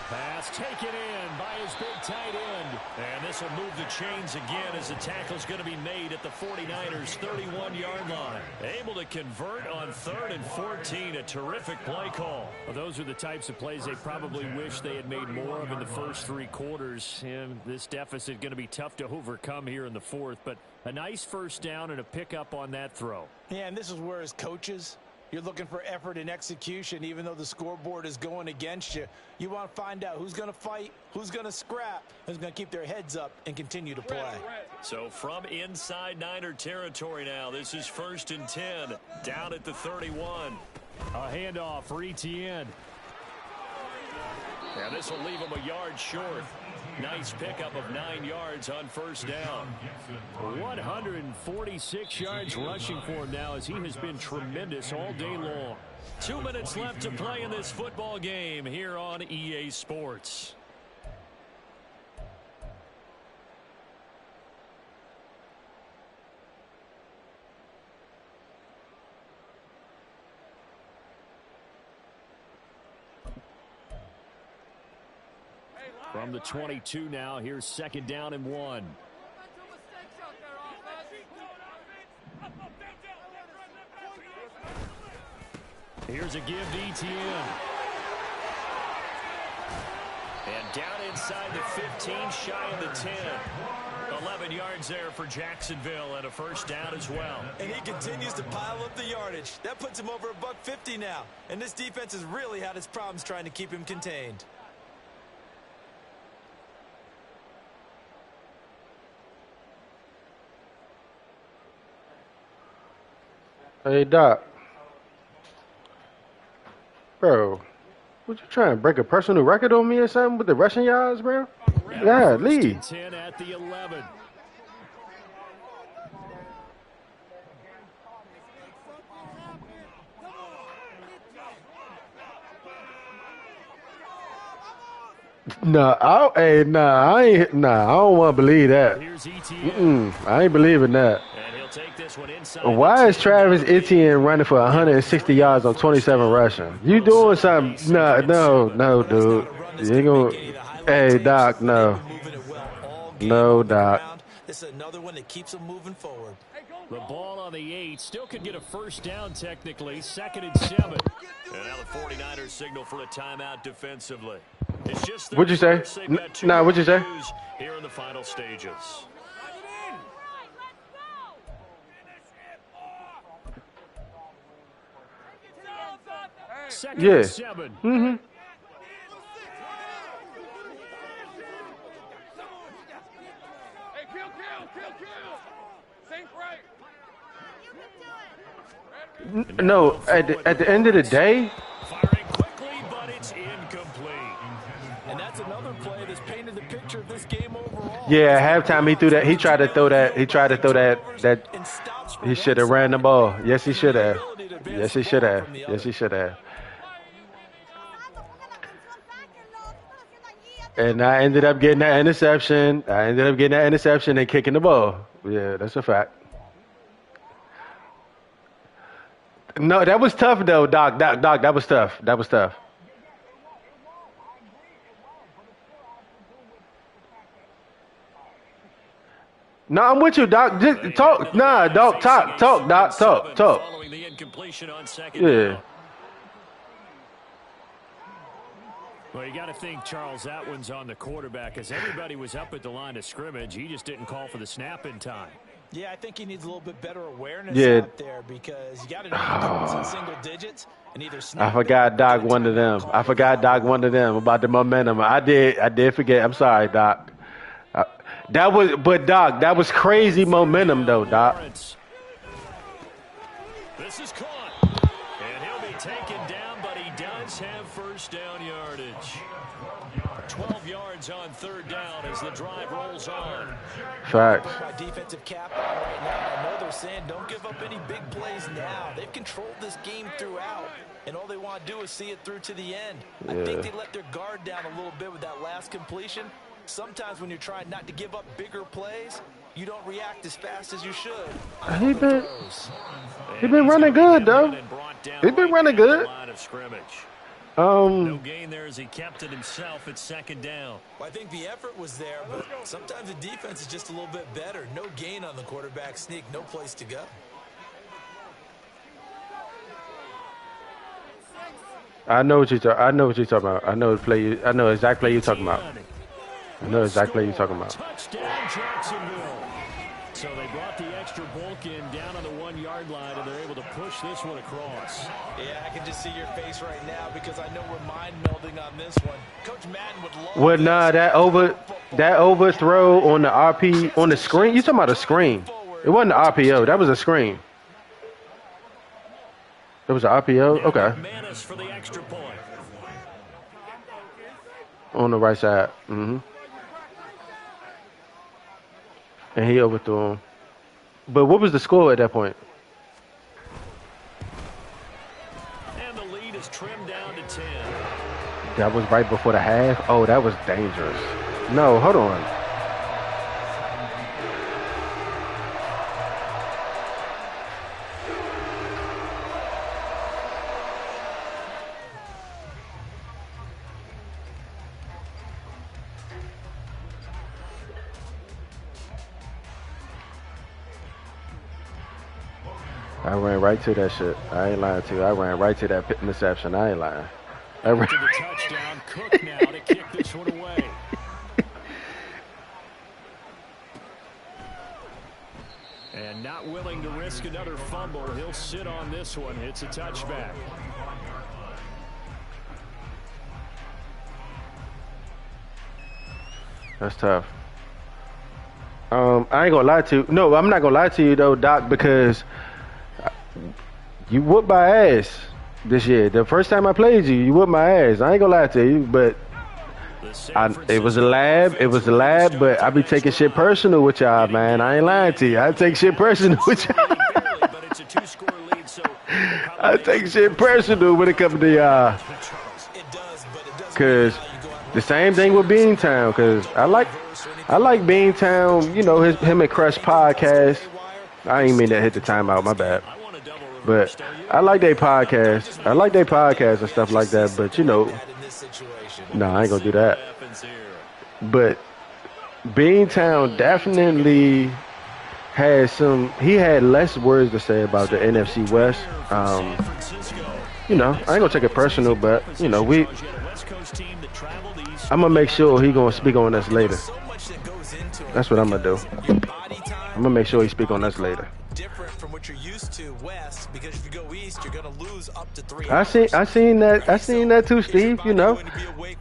Pass taken in by his big tight end. And this will move the chains again as the tackle's going to be made at the 49ers' 31-yard line. Able to convert on 3rd and 14. A terrific play call. Well, those are the types of plays they probably wish they had made more of in the first 3 quarters. And this deficit going to be tough to overcome here in the 4th. But a nice first down and a pickup on that throw. Yeah, and this is where as coaches, you're looking for effort and execution, even though the scoreboard is going against you. You want to find out who's going to fight, who's going to scrap, who's going to keep their heads up and continue to play. So from inside Niner territory now, this is 1st and 10, down at the 31. A handoff for ETN. Now this will leave him a yard short. Nice pickup of 9 yards on first down. 146 yards rushing for him now as he has been tremendous all day long. 2 minutes left to play in this football game here on EA Sports. From the 22 now, here's 2nd down and 1. Here's a give to ETN. And down inside the 15, shy of the 10. A 11 yards there for Jacksonville and a first down as well. And he continues to pile up the yardage. That puts him over $150 now. And this defense has really had its problems trying to keep him contained. Hey, Doc. Bro, what you trying to break a personal record on me or something with the rushing yards, bro? Yeah, lead. 10 at the 11. I don't want to believe that. I ain't believing that. And he'll take this one inside. Why is Travis Etienne running for 160 yards on 27 rushing? You doing something? No, dude. You ain't gonna. Hey, Doc, no. No, Doc. This is another one that keeps him moving forward. The ball on the 8 still could get a first down technically. 2nd and 7. And now the 49ers signal for a timeout defensively. It's just what'd you say? What'd you say? Here in the final stages. Second and 7. Mm-hmm. No, at the end of the day, firing quickly, but it's incomplete. And that's another play that's painted the picture of this game overall. Yeah, at halftime he threw that. He tried to throw that. He should have ran the ball. Yes, he should have. Yes, he should have. Yes, he should have. And I ended up getting that interception. And kicking the ball. Yeah, that's a fact. No, that was tough though, Doc. Doc, that was tough. That was tough. No, I'm with you, Doc. Just talk. Nah, Doc. Talk, Doc. Talk. Following the incompletion on 2nd down. Well, you got to think, Charles, that one's on the quarterback, as everybody was up at the line of scrimmage. He just didn't call for the snap in time. Yeah, I think he needs a little bit better awareness out there because you got to know you're in single digits and either snap. I forgot Doc one of them. About the momentum. I did forget. I'm sorry, Doc. That was crazy momentum though, Doc. This is caught. And he'll be taken down, but he does have first down yardage. 12 yards on 3rd down as the drive rolls on. Facts. My defensive cap on right now. I know they're saying don't give up any big plays now. They've controlled this game throughout, and all they want to do is see it through to the end. Yeah. I think they let their guard down a little bit with that last completion. Sometimes when you're trying not to give up bigger plays, you don't react as fast as you should. He been running good though. He's been running good. No gain there as he kept it himself at 2nd down. Well, I think the effort was there, but sometimes the defense is just a little bit better. No gain on the quarterback sneak, no place to go. I know what you're talking about. I know the exact play you're talking about. Touchdown, Jacksonville. So they brought the extra bulk in down on the 1-yard line, and they're able to push this one across. Yeah, I can just see your face right now because I know we're mind melding on this one. Coach Madden would love. Well, nah, that overthrow on the RP on the screen. You talking about a screen? It wasn't the RPO. That was a screen. That was an RPO. Okay. Manis for the extra point. On the right side. Mm-hmm. And he overthrew him. But what was the score at that point? And the lead is trimmed down to 10. That was right before the half? Oh, that was dangerous. No, hold on. I ran right to that shit. I ain't lying to you. I ran right to that interception. I ain't lying. To the touchdown. Cook now to kick this one away. not willing to risk another fumble. He'll sit on this one. It's a touchback. That's tough. I ain't gonna lie to you. No, I'm not gonna lie to you though, Doc, because you whooped my ass this year. The first time I played you, you whooped my ass. I ain't gonna lie to you, but it was a lab. It was a lab, but I be taking shit personal with y'all, man. I ain't lying to you. I take shit personal with y'all. I take shit personal when it comes to y'all. Cause the same thing with Beantown. Cause I like Beantown. You know him and Crush podcast. I ain't mean to hit the timeout. My bad. But I like their podcast. I like their podcast and stuff like that. But you know, I ain't gonna do that. But Beantown definitely had he had less words to say about the NFC West. You know, I ain't gonna take it personal, but you know, I'm gonna make sure he gonna speak on us later. That's what I'm gonna do. I'm gonna make sure he speak on us later. Different from what you're used to west, because if you go east, you're gonna lose up to 3 I seen that too, Steve. You know.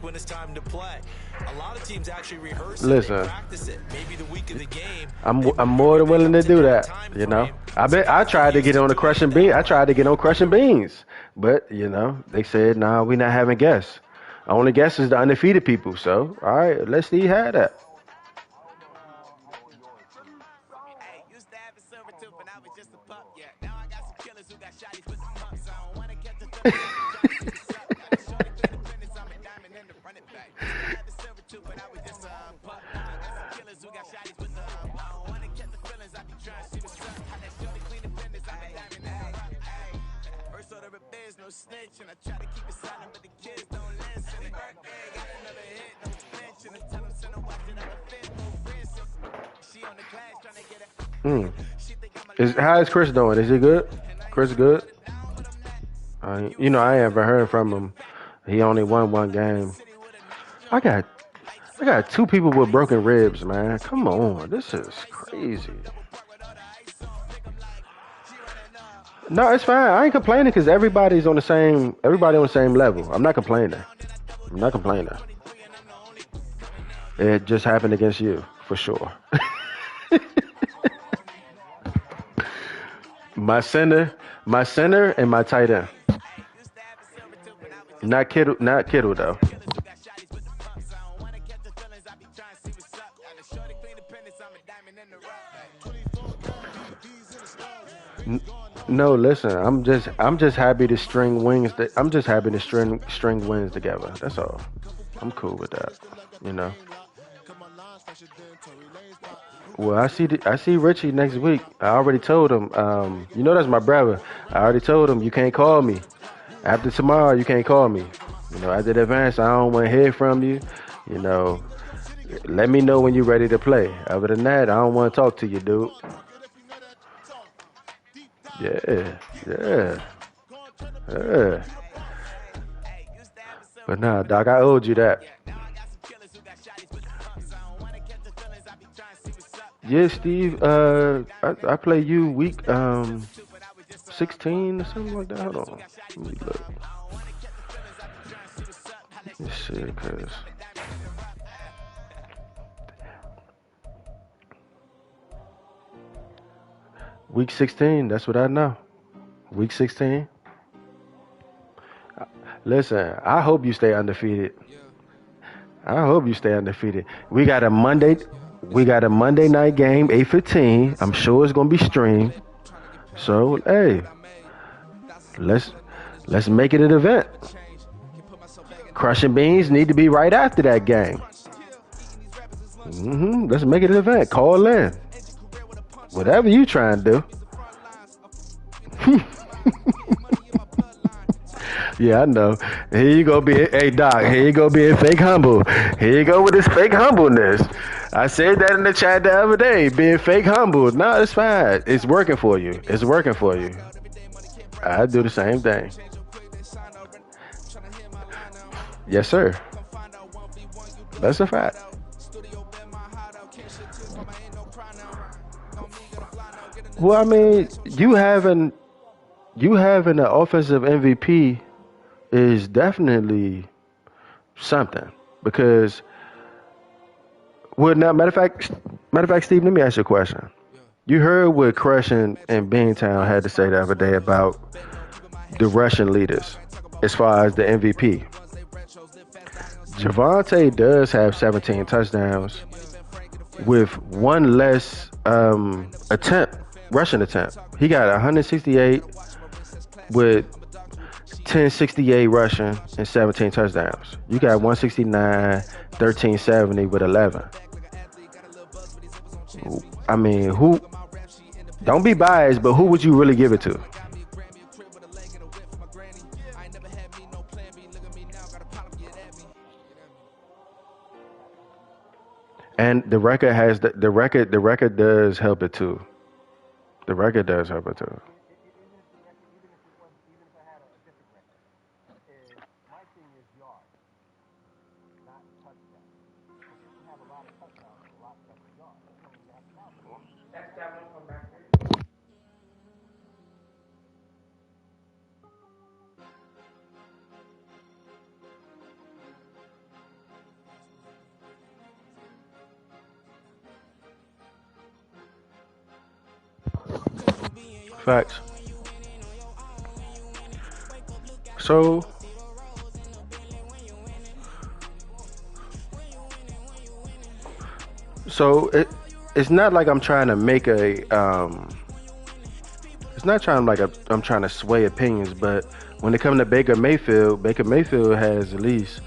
When it's time to play. A lot of teams actually rehearse Listen, practice it. Maybe the week of the game. I'm more than willing to do that. You know, I tried to get on the crushing beans. I tried to get on crushing beans, but you know, they said, "Nah, we not having guests. Only guests is the undefeated people." So, all right, let's see how that. How is Chris doing? Is he good? Chris good? You know, I haven't heard from him. He only won one game. I got 2 people with broken ribs, man. Come on, this is crazy. No, it's fine. I ain't complaining because everybody on the same level. I'm not complaining. It just happened against you, for sure. My center, and my tight end. Not Kittle though. No, listen. I'm just happy to string wings. I'm just happy to string wins together. That's all. I'm cool with that. You know. Well, I see Richie next week. I already told him. You know that's my brother. I already told him you can't call me. After tomorrow, you can't call me. You know, after the advance, I don't want to hear from you. You know, let me know when you're ready to play. Other than that, I don't want to talk to you, dude. Yeah. But nah, Doc, I owed you that. Yeah, Steve. I play you week 16 or something like that. Hold on. Let me look. Let's see, cause week 16. That's what I know. Week 16. Listen, I hope you stay undefeated. We got a Monday night game, 8:15. I'm sure it's gonna be streamed. So hey, let's make it an event. Crushing Beans need to be right after that game. Let's make it an event. Call in. Whatever you trying to do. Yeah, I know. Here you go, hey Doc. Here you go, being fake humble. Here you go with this fake humbleness. I said that in the chat the other day, being fake humble. No, it's fine. It's working for you. I do the same thing. Yes, sir. That's a fact. Well, I mean, you having an offensive MVP is definitely something because well, now matter of fact, Steve, let me ask you a question. You heard what Crush and Beantown had to say the other day about the Russian leaders as far as the MVP. Javante does have 17 touchdowns with one less rushing attempt. He got 168 with 1068 rushing and 17 touchdowns. You got 169, 1370 with 11. I mean, who? Don't be biased, but who would you really give it to? And the record does help it too. The record does help it too. Facts. So it's not like I'm trying to make a it's not trying like I'm trying to sway opinions, but when it comes to Baker Mayfield has at least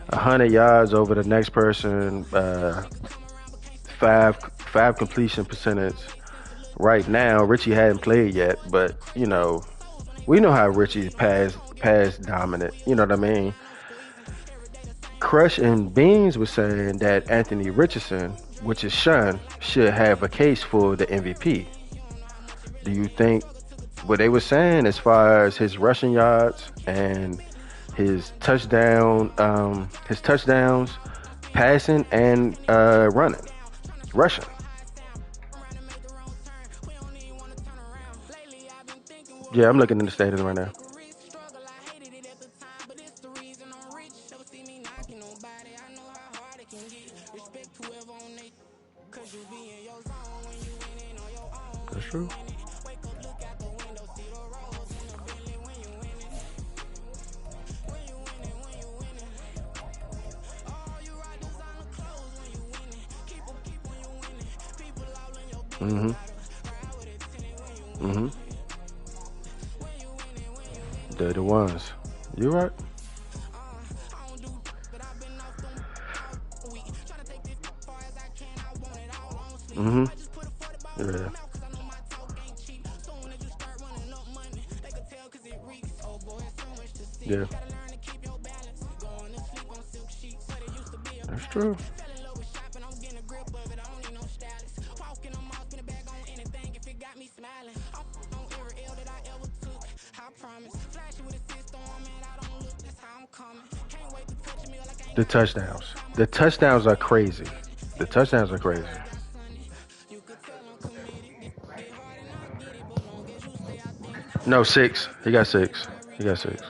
100 yards over the next person, five completion percentage. Right now, Richie hadn't played yet, but we know how Richie's pass dominant. You know what I mean? Crush and Beans was saying that Anthony Richardson, which is Sean, should have a case for the MVP. Do you think what they were saying as far as his rushing yards and his touchdowns, passing and rushing? Yeah, I'm looking in the standings right now. That's true. Mm-hmm. Mm-hmm. They're the ones. You right. Mm-hmm. Yeah. Yeah. That's true. The touchdowns. The touchdowns are crazy. The touchdowns are crazy. No, six. He got six. He got six.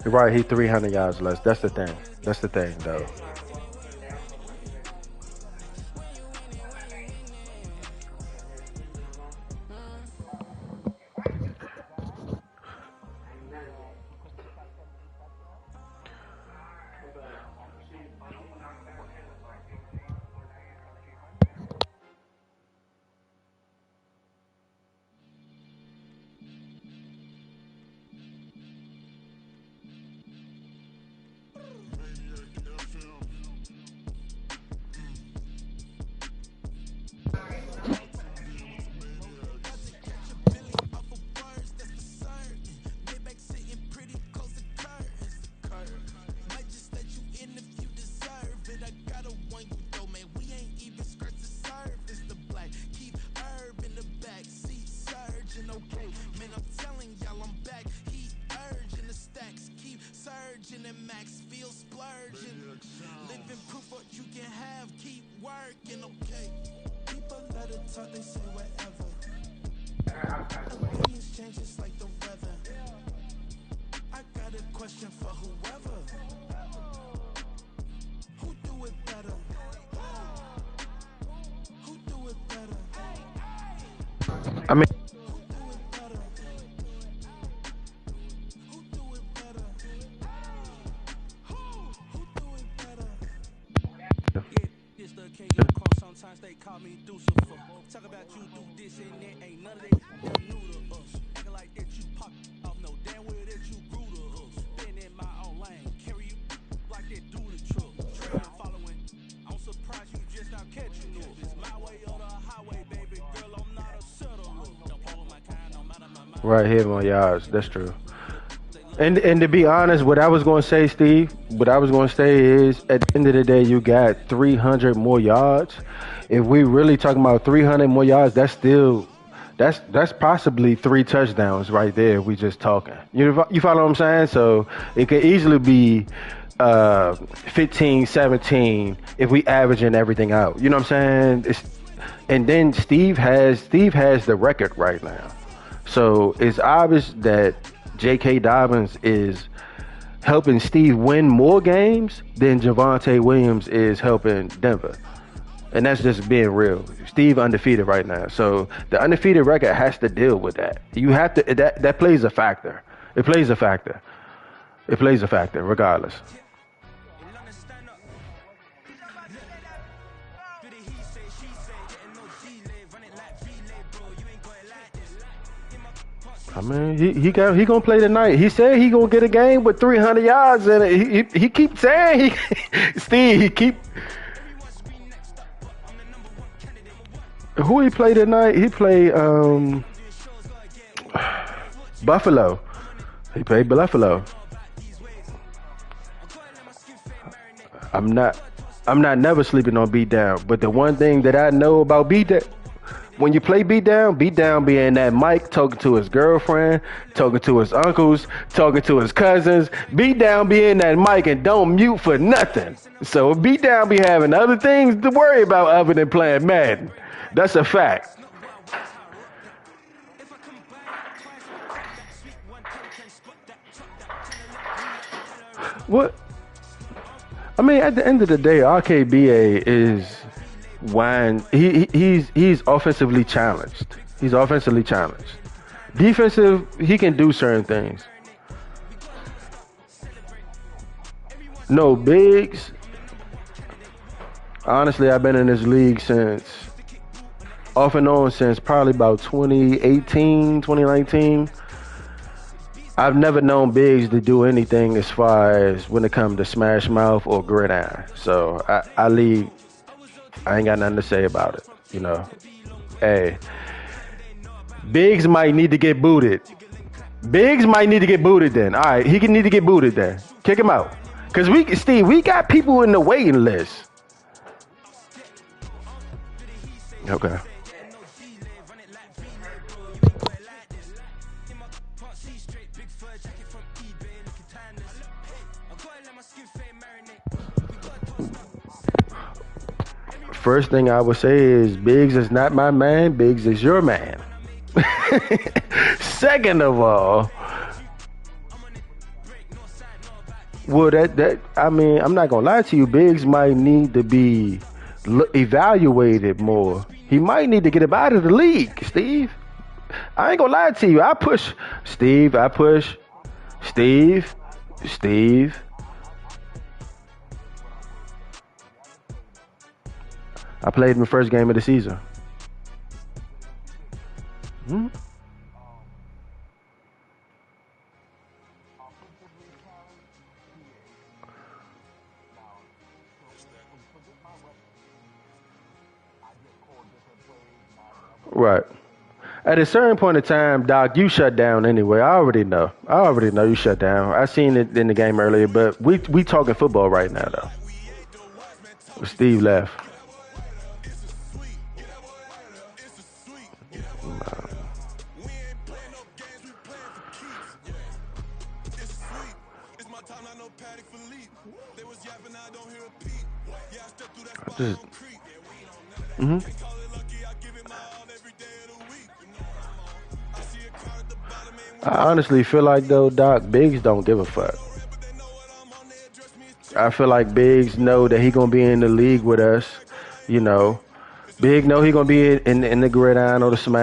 You're right. He 300 yards less. That's the thing. That's the thing, though. I mean, Sometimes they call me Lucifer. Talk about you do this and that, ain't none of that new to us. Acting like that you pop off, no damn well that you grew to us. Been in my own lane, carry you like that do the truck. Trail following, I'm surprised you just not catching up. It's my way or the highway, baby girl, I'm not a settler. Don't follow my kind, no matter my mind. right here on yards. That's true. And to be honest, what I was going to say, Steve, what I was going to say is, at the end of the day, you got 300 more yards. If we really talking about 300 more yards, that's possibly 3 touchdowns right there. If we just talking. You follow what I'm saying? So it could easily be 15, 17 if we averaging everything out. You know what I'm saying? And then Steve has the record right now. So it's obvious that J.K. Dobbins is helping Steve win more games than Javonte Williams is helping Denver. And that's just being real. Steve undefeated right now. So the undefeated record has to deal with that. You have to, that plays a factor. It plays a factor. It plays a factor regardless. I mean, he gonna play tonight. He said he gonna get a game with 300 yards in it. He keep saying Who he played tonight? He played Buffalo. He played Buffalo. I'm not never sleeping on beat down. But the one thing that I know about beat down, when you play beat down being that Mike talking to his girlfriend, talking to his uncles, talking to his cousins. Beat down being that Mike and don't mute for nothing. So beat down be having other things to worry about other than playing Madden. That's a fact. What? I mean, at the end of the day, RKBA is he's offensively challenged. He's offensively challenged. Defensive, he can do certain things. No, Biggs. Honestly, I've been in this league off and on since probably about 2018, 2019. I've never known Biggs to do anything as far as when it comes to smash mouth or gridiron. So I ain't got nothing to say about it. You know, hey, Biggs might need to get booted. Biggs might need to get booted then. All right, he can need to get booted then. Kick him out. Cause we got people in the waiting list. Okay. First thing I would say is Biggs is not my man. Biggs is your man. Second of all, well, I mean, I'm not gonna lie to you. Biggs might need to be evaluated more. He might need to get him out of the league, Steve. I ain't gonna lie to you. I push Steve. I played in the first game of the season. Right. At a certain point in time, Doc, you shut down anyway. I already know you shut down. I seen it in the game earlier, but we talking football right now, though. Steve left. Just, mm-hmm. I honestly feel like, though, Doc, Biggs don't give a fuck. I feel like Biggs know that he going to be in the league with us, you know. Big know he going to be in the gridiron or the smash.